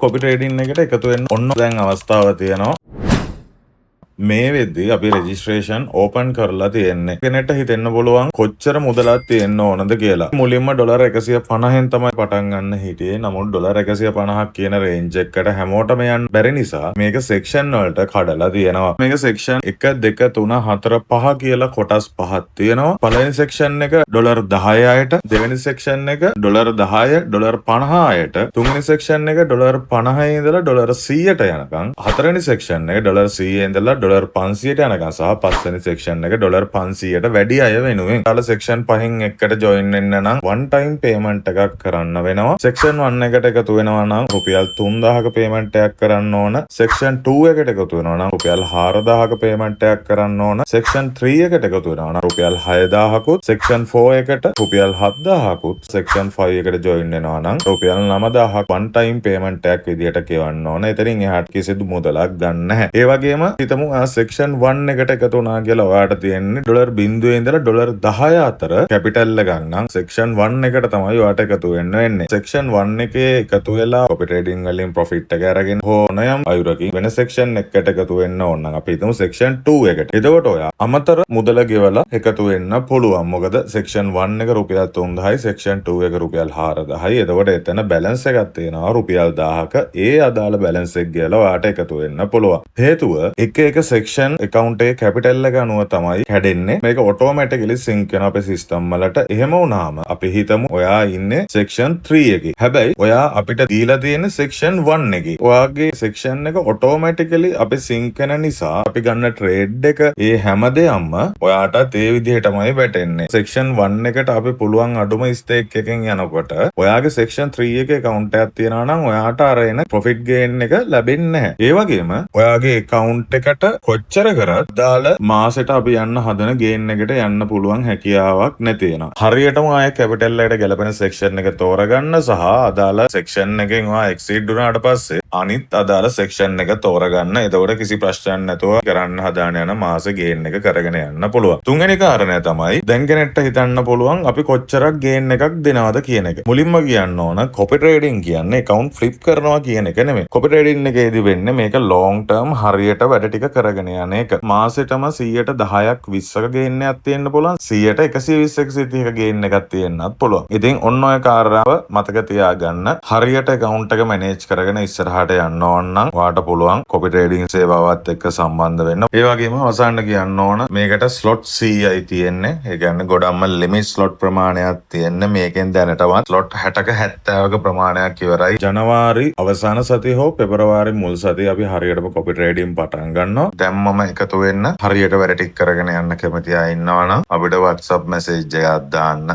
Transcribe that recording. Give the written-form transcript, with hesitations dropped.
Copy trading එකට එකතු වෙන්න ඔන්න දැන් අවස්ථාව තියෙනවා. මේ වෙද්දි අපි රෙජිස්ට්‍රේෂන් ඕපන් කරලා තියෙන්නේ. කෙනෙක්ට හිතෙන්න පුළුවන් කොච්චර මුදලක් තියෙන්න ඕනද කියලා. මුලින්ම ඩොලර් 150න් තමයි පටන් ගන්න හිටියේ. නමුත් ඩොලර් 150ක් කියන රේන්ජ් එකකට හැමෝටම යන්න බැරි නිසා මේක සෙක්ෂන් වලට කඩලා තියෙනවා. මේක සෙක්ෂන් 1 2 3 4 5 කියලා කොටස් පහක් තියෙනවා. පළවෙනි සෙක්ෂන් එක ඩොලර් 10 අයට, දෙවෙනි සෙක්ෂන් එක ඩොලර් 10 ඩොලර් 50 අයට, තුන්වෙනි සෙක්ෂන් එක ඩොලර් 50 ඉඳලා ඩොලර් 100ට යනකම්, හතරවෙනි සෙක්ෂන් එක ඩොලර් 100 ඉඳලා ඩොලර් 500ට යනකම් සහ පස්වෙනි සෙක්ෂන් එක ඩොලර් 500ට වැඩි අය වෙනුවෙන් කාල සෙක්ෂන් 5න් එකට ජොයින් වෙන්න නම් වන් ටයිම් පේමන්ට් එකක් කරන්න වෙනවා. සෙක්ෂන් 1 එකට එකතු වෙනවා නම් රුපියල් 3000ක පේමන්ට් එකක් කරන්න ඕන. සෙක්ෂන් 2 එකට එකතු වෙනවා නම් රුපියල් 4000ක පේමන්ට් එකක් කරන්න ඕන. සෙක්ෂන් 3 එකට එකතු වෙනවා නම් රුපියල් 6000කුත්, සෙක්ෂන් 4 එකට රුපියල් 7000කුත්, සෙක්ෂන් 5 එකට ජොයින් වෙනවා නම් රුපියල් 9000ක් වන් ටයිම් පේමන්ට් එකක් විදියට ගෙවන්න ඕන. එතනින් එහාට කිසිදු මුදලක් ගන්න නැහැ. ඒ වගේම හිතමු සෙක්ෂන් 1 එකට එකතු වුණා කියලා ඔයාට තියෙන්නේ ඩොලර් 0 ඉඳලා ඩොලර් 10 අතර කැපිටල් එකක් නම් සෙක්ෂන් 1 එකට තමයි ඔයාට එකතු වෙන්න වෙන්නේ. සෙක්ෂන් 1 එකේ එකතු වෙලා කොපි ට්‍රේඩින් වලින් ප්‍රොෆිට් එක අරගෙන ඕනෑම අයුරකින් වෙන සෙක්ෂන් එකකට එකතු වෙන්න ඕන නම් අපි හිතමු සෙක්ෂන් 2 එකට. එතකොට ඔයා අමතර මුදල ගෙවලා එකතු වෙන්න පුළුවන්. මොකද සෙක්ෂන් 1 එක රුපියල් 3000යි, සෙක්ෂන් 2 එක රුපියල් 4000යි. එතකොට එතන බැලන්ස් එකක් තියෙනවා රුපියල් 1000ක. ඒ අදාළ බැලන්ස් එක ගෙවලා ඔයාට එකතු වෙන්න පුළුවන්. හේතුව එක සෙක්ෂන් account එකේ කැපිටල් එක අනුව තමයි කැඩෙන්නේ. මේක ඔටෝමැටිකලි සින්ක් වෙනවා අපේ සිස්ටම් වලට. එහෙම වුණාම අපි හිතමු ඔයා ඉන්නේ සෙක්ෂන් 3 එකේ. හැබැයි ඔයා අපිට දීලා තියෙන සෙක්ෂන් 1 එකේ. ඔයාගේ සෙක්ෂන් එක ඔටෝමැටිකලි අපි සින්ක් වෙන නිසා අපි ගන්න ට්‍රේඩ් එක ඒ හැමදේම ඔයාටත් ඒ විදිහටමයි වැටෙන්නේ. සෙක්ෂන් 1 එකට අපි පුළුවන් අඩුම ස්ටේක් එකෙන් යනකොට ඔයාගේ සෙක්ෂන් 3 එකේ account එකක් තියෙනවා නම් ඔයාට අර එන profit gain එක ලැබෙන්නේ නැහැ. ඒ වගේම ඔයාගේ account එකට කොච්චර කරත් දාල මාසෙට අපි යන්න හදන ගේන් එකට යන්න පුළුවන් හැකියාවක් නැති වෙනවා. හරියටම ආයේ කැපිටල් එකට ගැලපෙන සෙක්ෂන් එක තෝරගන්න සහ අදාළ සෙක්ෂන් එකෙන් ඔයා එක්සිඩ් වුණාට පස්සේ අනිත් අදාළ සෙක්ෂන් එක තෝරගන්න. එතකොට කිසි ප්‍රශ්නයක් නැතුව කරන්න හදාන යන මාස ගේන් එක කරගෙන යන්න පුළුවන්. තුන්වෙනි කාරණය තමයි දැන් කෙනෙක්ට හිතන්න පුළුවන් අපි කොච්චරක් ගේන් එකක් දෙනවද කියන එක. මුලින්ම කියන්න ඕන කොපි ට්‍රේඩින් කියන්නේ account flip කරනවා කියන එක නෙමෙයි. කොපි ට්‍රේඩින් එකේදී වෙන්නේ මේක long term හරියට වැඩ ටික කරගෙන යන එක. මාසෙටම 100ට 10ක් 20ක ගේන් එකක් තියෙන්න පුළුවන්. 100ට 120ක 130ක ගේන් එකක් තියෙන්නත් පුළුවන්. ඉතින් ඔන්න ඔය කාරණාව මතක තියාගන්න. හරියට account එක manage කරගෙන ඉස්සරහට යන්න ඕන නම් ඔයාට පුළුවන් කොපි ට්‍රේඩින් සේවාවත් එක්ක සම්බන්ධ වෙන්න. ඒ වගේම අවසානට කියන්න ඕන මේකට ස්ලොට් 100යි තියෙන්නේ. ඒ කියන්නේ ගොඩක්ම ලිමිට් ස්ලොට් ප්‍රමාණයක් තියෙන්නේ. මේකෙන් දැනටවත් ස්ලොට් 60ක 70ක ප්‍රමාණයක් ඉවරයි. ජනවාරි අවසාන සතිය හෝ පෙබරවාරි මුල් සතිය අපි හරියටම කොපි ට්‍රේඩින් පටන් ගන්නවා. දැම්මම එකතු වෙන්න හරියට වැඩ ටික කරගෙන යන්න කැමති අය ඉන්නවා නම් අපිට WhatsApp message එකක් දාන්න.